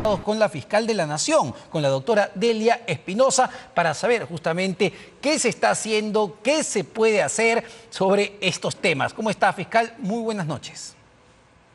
Con la fiscal de la Nación, con la doctora Delia Espinosa, para saber justamente qué se está haciendo, qué se puede hacer sobre estos temas. ¿Cómo está, fiscal? Muy buenas noches.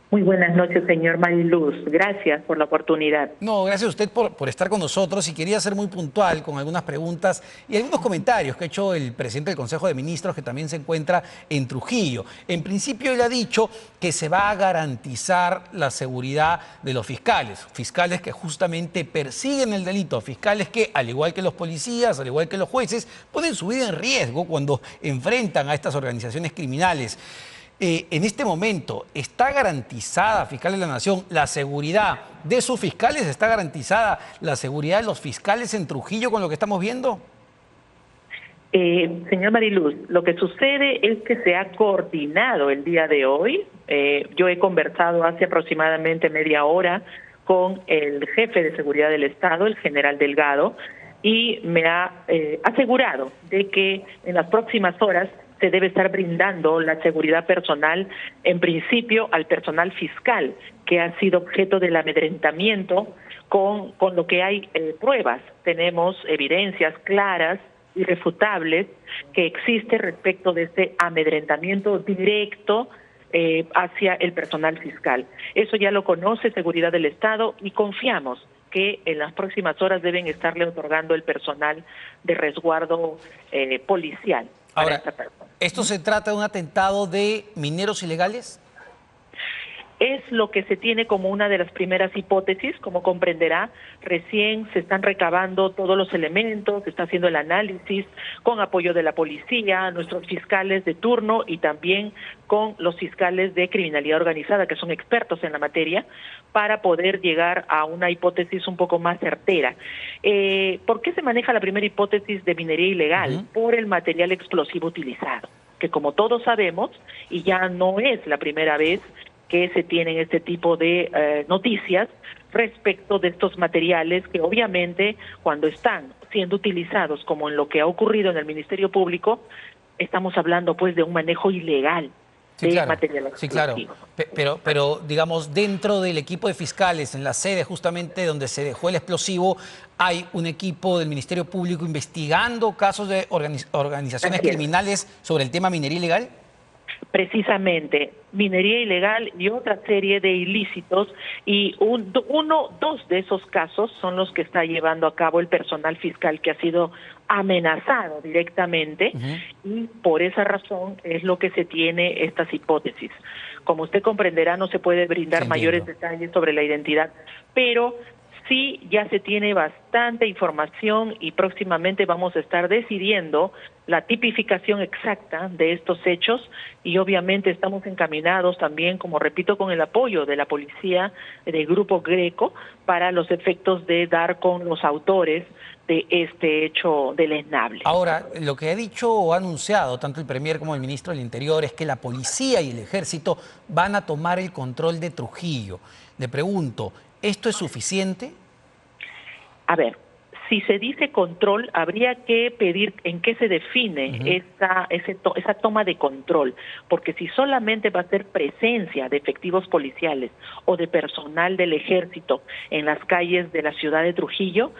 Muy buenas noches, señor Mariluz. Gracias por la oportunidad. No, gracias a usted por estar con nosotros y quería ser muy puntual con algunas preguntas y algunos comentarios que ha hecho el presidente del Consejo de Ministros, que también se encuentra en Trujillo. En principio, él ha dicho que se va a garantizar la seguridad de los fiscales, fiscales que justamente persiguen el delito, fiscales que, al igual que los policías, al igual que los jueces, ponen su vida en riesgo cuando enfrentan a estas organizaciones criminales. En este momento, ¿está garantizada, fiscal de la Nación, la seguridad de sus fiscales? ¿Está garantizada la seguridad de los fiscales en Trujillo con lo que estamos viendo? Señor Mariluz, lo que sucede es que se ha coordinado el día de hoy. Yo he conversado hace aproximadamente media hora con el jefe de seguridad del Estado, el general Delgado, y me ha asegurado de que en las próximas horas se debe estar brindando la seguridad personal, en principio al personal fiscal, que ha sido objeto del amedrentamiento con lo que hay pruebas. Tenemos evidencias claras, irrefutables, que existe respecto de este amedrentamiento directo hacia el personal fiscal. Eso ya lo conoce Seguridad del Estado y confiamos que en las próximas horas deben estarle otorgando el personal de resguardo policial. Ahora, ¿esto se trata de un atentado de mineros ilegales? Es lo que se tiene como una de las primeras hipótesis, como comprenderá. Recién se están recabando todos los elementos, se está haciendo el análisis con apoyo de la policía, nuestros fiscales de turno y también con los fiscales de criminalidad organizada, que son expertos en la materia, para poder llegar a una hipótesis un poco más certera. ¿Por qué se maneja la primera hipótesis de minería ilegal? Por el material explosivo utilizado, que como todos sabemos, y ya no es la primera vez que se tienen este tipo de noticias respecto de estos materiales que obviamente cuando están siendo utilizados como en lo que ha ocurrido en el Ministerio Público, estamos hablando pues de un manejo ilegal de material explosivo. Sí, claro. Pero digamos, dentro del equipo de fiscales, en la sede justamente donde se dejó el explosivo, ¿hay un equipo del Ministerio Público investigando casos de organizaciones criminales sobre el tema minería ilegal? Precisamente, minería ilegal y otra serie de ilícitos, y dos de esos casos son los que está llevando a cabo el personal fiscal que ha sido amenazado directamente, y por esa razón es lo que se tiene estas hipótesis. Como usted comprenderá, no se puede brindar mayores detalles sobre la identidad, pero sí ya se tiene bastante información y próximamente vamos a estar decidiendo la tipificación exacta de estos hechos y obviamente estamos encaminados también, como repito, con el apoyo de la policía del Grupo Greco para los efectos de dar con los autores de este hecho deleznable. Ahora, lo que ha dicho o ha anunciado tanto el Premier como el Ministro del Interior es que la policía y el ejército van a tomar el control de Trujillo. Le pregunto, ¿esto es suficiente? A ver, si se dice control, habría que pedir en qué se define esa toma de control, porque si solamente va a ser presencia de efectivos policiales o de personal del ejército en las calles de la ciudad de Trujillo,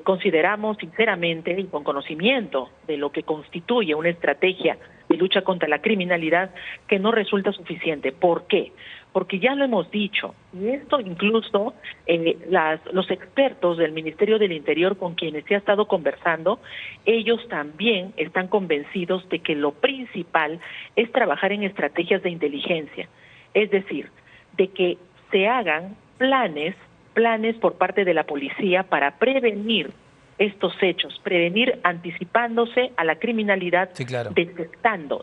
consideramos sinceramente y con conocimiento de lo que constituye una estrategia de lucha contra la criminalidad que no resulta suficiente. ¿Por qué? Porque ya lo hemos dicho, y esto incluso los expertos del Ministerio del Interior con quienes se ha estado conversando, ellos también están convencidos de que lo principal es trabajar en estrategias de inteligencia, es decir, de que se hagan planes por parte de la policía para prevenir estos hechos, prevenir anticipándose a la criminalidad,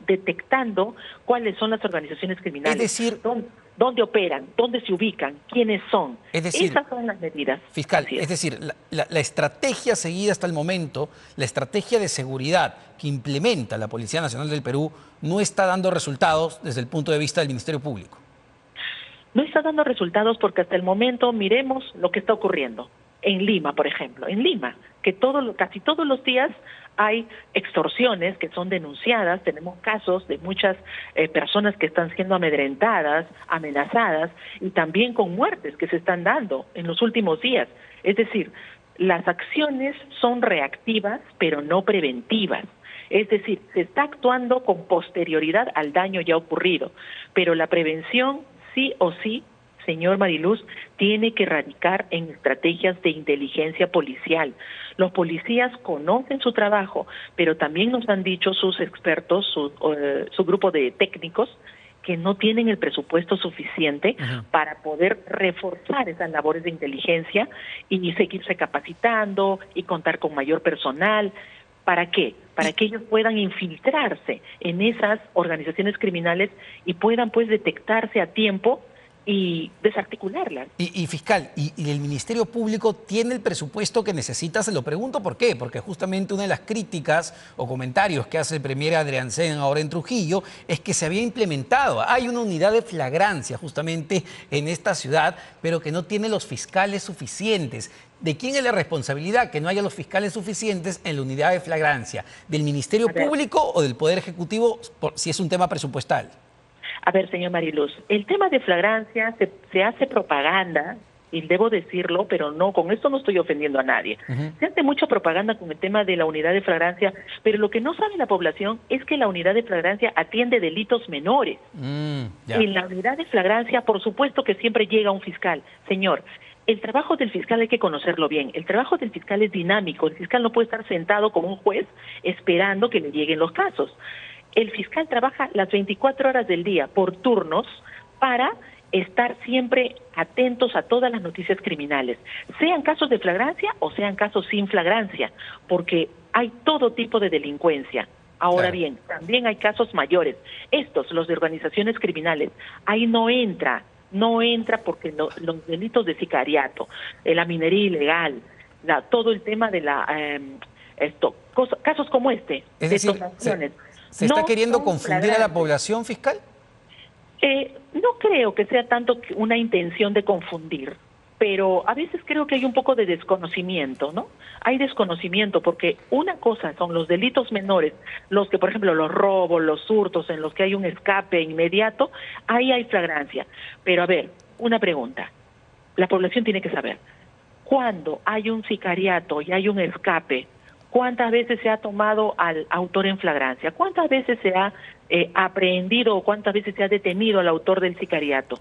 detectando cuáles son las organizaciones criminales, es decir, dónde operan, dónde se ubican, quiénes son. Es decir, esas son las medidas. Fiscal, es decir, la estrategia seguida hasta el momento, la estrategia de seguridad que implementa la Policía Nacional del Perú no está dando resultados desde el punto de vista del Ministerio Público. No está dando resultados porque hasta el momento miremos lo que está ocurriendo. En Lima, por ejemplo, en Lima, que casi todos los días hay extorsiones que son denunciadas, tenemos casos de muchas personas que están siendo amedrentadas, amenazadas, y también con muertes que se están dando en los últimos días. Es decir, las acciones son reactivas, pero no preventivas. Es decir, se está actuando con posterioridad al daño ya ocurrido, pero la prevención sí o sí, señor Mariluz, tiene que radicar en estrategias de inteligencia policial. Los policías conocen su trabajo, pero también nos han dicho sus expertos, su grupo de técnicos, que no tienen el presupuesto suficiente para poder reforzar esas labores de inteligencia y seguirse capacitando y contar con mayor personal. ¿Para qué? Para que ellos puedan infiltrarse en esas organizaciones criminales y puedan pues detectarse a tiempo y desarticularlas. Y fiscal, ¿y el Ministerio Público tiene el presupuesto que necesita? Se lo pregunto, ¿por qué? Porque justamente una de las críticas o comentarios que hace el premier Adrián Sen ahora en Trujillo es que se había implementado, hay una unidad de flagrancia justamente en esta ciudad, pero que no tiene los fiscales suficientes. ¿De quién es la responsabilidad que no haya los fiscales suficientes en la unidad de flagrancia? ¿Del Ministerio Público o del Poder Ejecutivo, si es un tema presupuestal? A ver, señor Mariluz, el tema de flagrancia se hace propaganda, y debo decirlo, pero no, con esto no estoy ofendiendo a nadie. Se hace mucha propaganda con el tema de la unidad de flagrancia, pero lo que no sabe la población es que la unidad de flagrancia atiende delitos menores. En la unidad de flagrancia, por supuesto que siempre llega un fiscal. Señor, el trabajo del fiscal hay que conocerlo bien. El trabajo del fiscal es dinámico. El fiscal no puede estar sentado como un juez esperando que le lleguen los casos. El fiscal trabaja las 24 horas del día por turnos para estar siempre atentos a todas las noticias criminales, sean casos de flagrancia o sean casos sin flagrancia, porque hay todo tipo de delincuencia. Ahora bien, también hay casos mayores. Estos, los de organizaciones criminales, ahí no entra porque los delitos de sicariato, la minería ilegal, todo el tema de casos como este, es decir, detonaciones. ¿Se está queriendo confundir a la población, fiscal? No creo que sea tanto una intención de confundir, pero a veces creo que hay un poco de desconocimiento, ¿no? Hay desconocimiento porque una cosa son los delitos menores, los que, por ejemplo, los robos, los hurtos, en los que hay un escape inmediato, ahí hay flagrancia. Pero a ver, una pregunta, la población tiene que saber, cuando hay un sicariato y hay un escape, ¿cuántas veces se ha tomado al autor en flagrancia? ¿Cuántas veces se ha aprehendido o cuántas veces se ha detenido al autor del sicariato?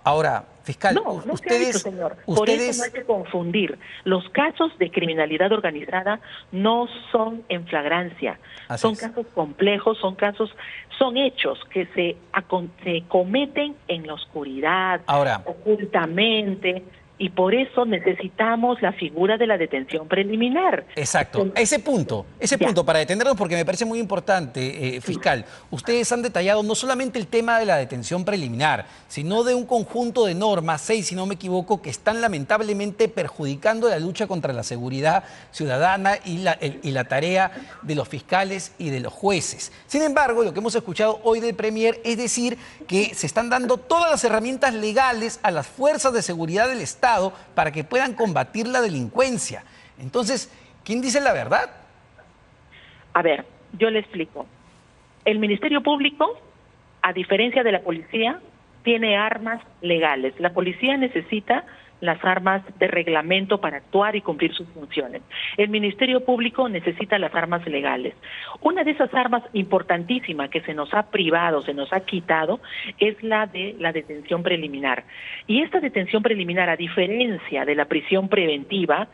Ahora, fiscal, no se ha hecho, señor. Por eso no hay que confundir. Los casos de criminalidad organizada no son en flagrancia. Son casos complejos, son hechos que se cometen en la oscuridad, ocultamente. Y por eso necesitamos la figura de la detención preliminar. Exacto. Ese punto, para detenernos, porque me parece muy importante, fiscal. Ustedes han detallado no solamente el tema de la detención preliminar, sino de un conjunto de normas, 6 si no me equivoco, que están lamentablemente perjudicando la lucha contra la seguridad ciudadana y la tarea de los fiscales y de los jueces. Sin embargo, lo que hemos escuchado hoy del premier es decir que se están dando todas las herramientas legales a las fuerzas de seguridad del Estado para que puedan combatir la delincuencia. Entonces, ¿quién dice la verdad? A ver, yo le explico. El Ministerio Público, a diferencia de la policía, tiene armas legales. La policía necesita las armas de reglamento para actuar y cumplir sus funciones. El Ministerio Público necesita las armas legales. Una de esas armas importantísimas que se nos ha privado, se nos ha quitado, es la de la detención preliminar. Y esta detención preliminar, a diferencia de la prisión preventiva,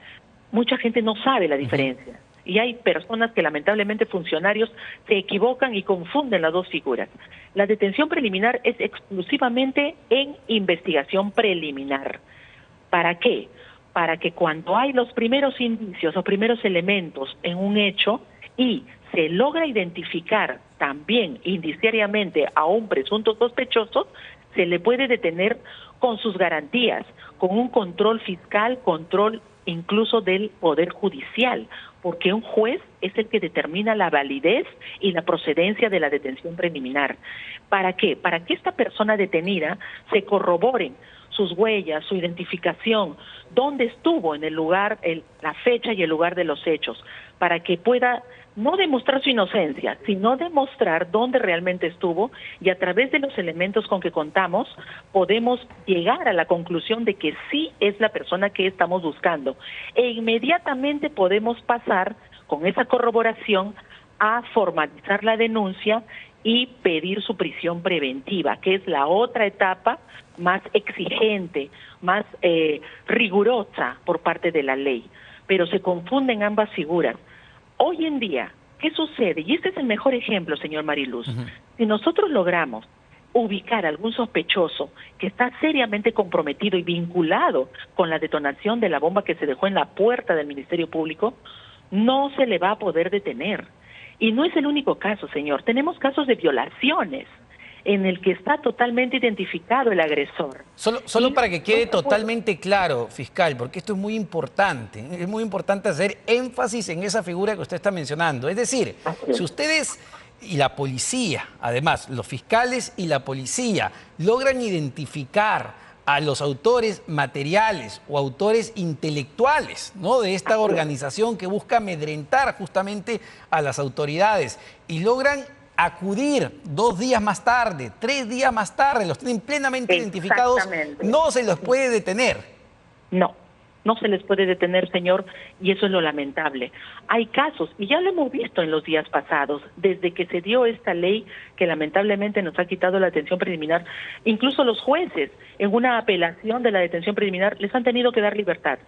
mucha gente no sabe la diferencia. Y hay personas que lamentablemente, funcionarios, se equivocan y confunden las dos figuras. La detención preliminar es exclusivamente en investigación preliminar. ¿Para qué? Para que cuando hay los primeros indicios, los primeros elementos en un hecho y se logra identificar también indiciariamente a un presunto sospechoso, se le puede detener con sus garantías, con un control fiscal, control incluso del Poder Judicial, porque un juez es el que determina la validez y la procedencia de la detención preliminar. ¿Para qué? Para que esta persona detenida se corroboren sus huellas, su identificación, dónde estuvo en el lugar, la fecha y el lugar de los hechos, para que pueda no demostrar su inocencia, sino demostrar dónde realmente estuvo, y a través de los elementos con que contamos podemos llegar a la conclusión de que sí es la persona que estamos buscando, e inmediatamente podemos pasar con esa corroboración a formalizar la denuncia y pedir su prisión preventiva, que es la otra etapa más exigente, más rigurosa por parte de la ley. Pero se confunden ambas figuras. Hoy en día, ¿qué sucede? Y este es el mejor ejemplo, señor Mariluz. Si nosotros logramos ubicar a algún sospechoso que está seriamente comprometido y vinculado con la detonación de la bomba que se dejó en la puerta del Ministerio Público, no se le va a poder detener. Y no es el único caso, señor. Tenemos casos de violaciones en el que está totalmente identificado el agresor. Solo para que quede totalmente claro, fiscal, porque esto es muy importante hacer énfasis en esa figura que usted está mencionando. Es decir, si ustedes y la policía, además, los fiscales y la policía logran identificar a los autores materiales o autores intelectuales, ¿no?, de esta organización que busca amedrentar justamente a las autoridades, y logran acudir 2 días más tarde, 3 días más tarde, los tienen plenamente identificados, no se los puede detener. No se les puede detener, señor, y eso es lo lamentable. Hay casos, y ya lo hemos visto en los días pasados, desde que se dio esta ley que lamentablemente nos ha quitado la detención preliminar, incluso los jueces, en una apelación de la detención preliminar, les han tenido que dar libertad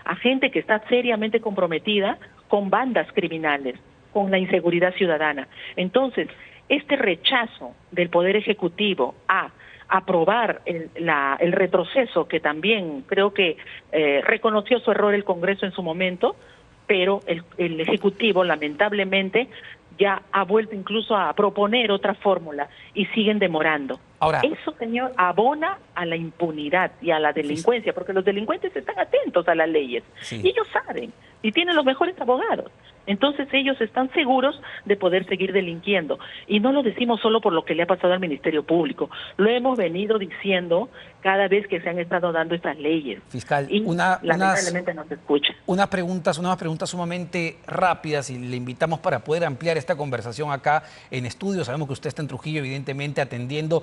a gente que está seriamente comprometida con bandas criminales, con la inseguridad ciudadana. Entonces, este rechazo del Poder Ejecutivo a aprobar el retroceso, que también creo que reconoció su error el Congreso en su momento, pero el Ejecutivo lamentablemente ya ha vuelto incluso a proponer otra fórmula y siguen demorando. Ahora, eso, señor, abona a la impunidad y a la delincuencia, porque los delincuentes están atentos a las leyes, y ellos saben, y tienen los mejores abogados. Entonces ellos están seguros de poder seguir delinquiendo. Y no lo decimos solo por lo que le ha pasado al Ministerio Público. Lo hemos venido diciendo cada vez que se han estado dando estas leyes. Fiscal, y lamentablemente no se escucha. Unas preguntas sumamente rápidas, y le invitamos para poder ampliar esta conversación acá en estudio. Sabemos que usted está en Trujillo, evidentemente, atendiendo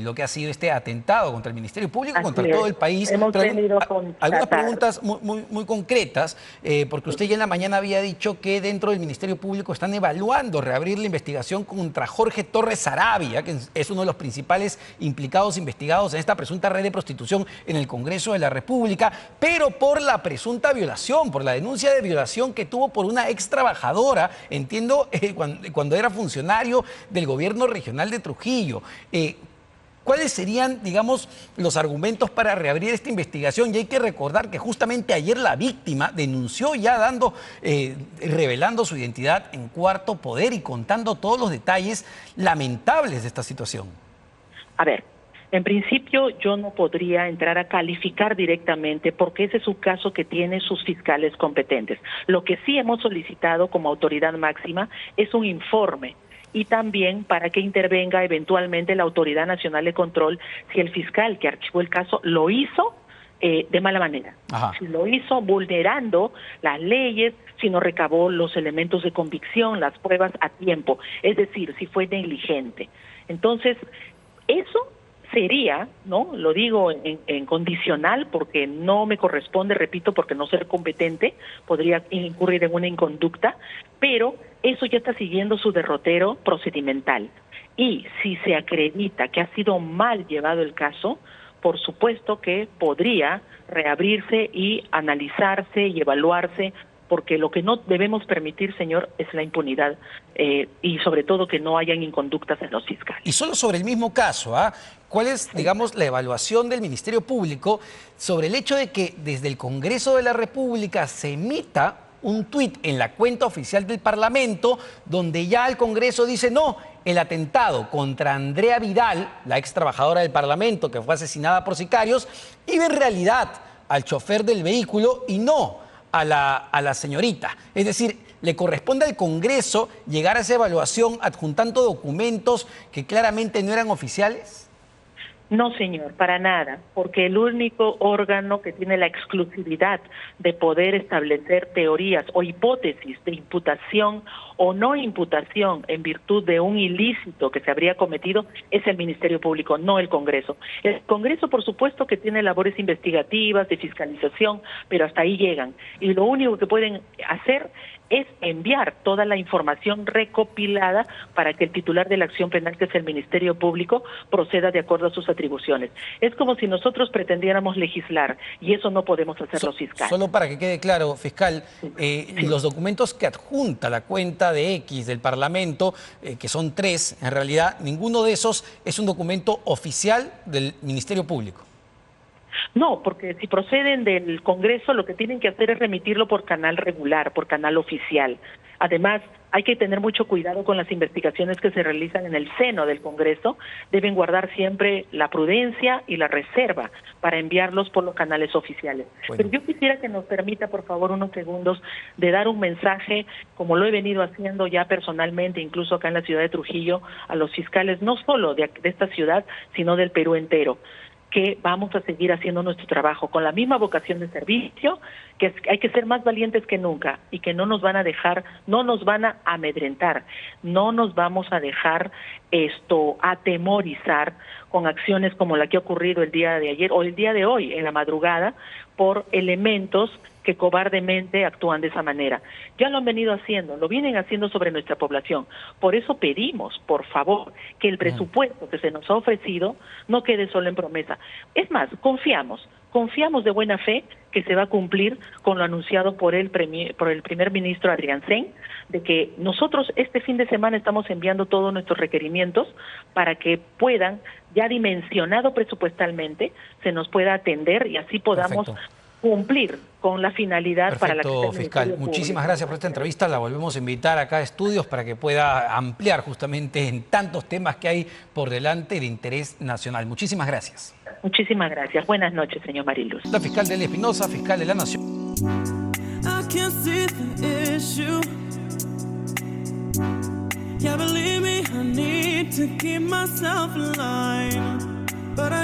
lo que ha sido este atentado contra el Ministerio Público, contra todo el país. Algunas preguntas muy concretas, porque usted ya en la mañana había dicho que dentro del Ministerio Público están evaluando reabrir la investigación contra Jorge Torres Saravia, que es uno de los principales implicados investigados en esta presunta red de prostitución en el Congreso de la República, pero por la presunta violación, por la denuncia de violación que tuvo por una ex trabajadora, entiendo, cuando era funcionario del gobierno regional de Trujillo. ¿Cuáles serían, digamos, los argumentos para reabrir esta investigación? Y hay que recordar que justamente ayer la víctima denunció ya revelando su identidad en Cuarto Poder y contando todos los detalles lamentables de esta situación. A ver, en principio yo no podría entrar a calificar directamente, porque ese es un caso que tiene sus fiscales competentes. Lo que sí hemos solicitado como autoridad máxima es un informe, y también para que intervenga eventualmente la Autoridad Nacional de Control si el fiscal que archivó el caso lo hizo de mala manera. Si lo hizo vulnerando las leyes, si no recabó los elementos de convicción, las pruebas a tiempo, es decir, si fue negligente. Entonces, eso sería, ¿no? Lo digo en condicional, porque no me corresponde, repito, porque no ser competente, podría incurrir en una inconducta, pero eso ya está siguiendo su derrotero procedimental. Y si se acredita que ha sido mal llevado el caso, por supuesto que podría reabrirse y analizarse y evaluarse, porque lo que no debemos permitir, señor, es la impunidad, y sobre todo que no hayan inconductas en los fiscales. Y solo sobre el mismo caso, ¿cuál es, digamos, la evaluación del Ministerio Público sobre el hecho de que desde el Congreso de la República se emita un tuit en la cuenta oficial del Parlamento donde ya el Congreso dice no, el atentado contra Andrea Vidal, la ex trabajadora del Parlamento que fue asesinada por sicarios, iba en realidad al chofer del vehículo y no a la señorita? Es decir, ¿le corresponde al Congreso llegar a esa evaluación adjuntando documentos que claramente no eran oficiales? No, señor, para nada, porque el único órgano que tiene la exclusividad de poder establecer teorías o hipótesis de imputación o no imputación en virtud de un ilícito que se habría cometido es el Ministerio Público, no el Congreso. El Congreso, por supuesto, que tiene labores investigativas, de fiscalización, pero hasta ahí llegan. Y lo único que pueden hacer es enviar toda la información recopilada para que el titular de la acción penal, que es el Ministerio Público, proceda de acuerdo a sus atribuciones. Es como si nosotros pretendiéramos legislar y eso no podemos hacerlo, fiscal. Solo para que quede claro, fiscal, Sí. los documentos que adjunta la cuenta de X del Parlamento, que son 3, en realidad ninguno de esos es un documento oficial del Ministerio Público. No, porque si proceden del Congreso, lo que tienen que hacer es remitirlo por canal regular, por canal oficial. Además, hay que tener mucho cuidado con las investigaciones que se realizan en el seno del Congreso. Deben guardar siempre la prudencia y la reserva para enviarlos por los canales oficiales. Bueno. Pero yo quisiera que nos permita, por favor, unos segundos de dar un mensaje, como lo he venido haciendo ya personalmente, incluso acá en la ciudad de Trujillo, a los fiscales, no solo de esta ciudad, sino del Perú entero, que vamos a seguir haciendo nuestro trabajo con la misma vocación de servicio, que hay que ser más valientes que nunca y que no nos van a dejar, no nos van a amedrentar, no nos vamos a dejar atemorizar con acciones como la que ha ocurrido el día de ayer o el día de hoy en la madrugada por elementos que cobardemente actúan de esa manera. Ya lo han venido haciendo, lo vienen haciendo sobre nuestra población. Por eso pedimos, por favor, que el presupuesto que se nos ha ofrecido no quede solo en promesa. Es más, confiamos de buena fe que se va a cumplir con lo anunciado por el primer ministro Adrián Sen, de que nosotros este fin de semana estamos enviando todos nuestros requerimientos para que puedan, ya dimensionado presupuestalmente, se nos pueda atender y así podamos cumplir con la finalidad para la que está el fiscal. Ministerio Muchísimas Público. gracias por esta entrevista. La volvemos a invitar acá a Estudios para que pueda ampliar justamente en tantos temas que hay por delante de interés nacional. Muchísimas gracias. Muchísimas gracias. Buenas noches, señor Mariluz. La fiscal Delia Espinosa, fiscal de la Nación. I can't see the issue. Yeah, believe me, I need to keep myself in line. But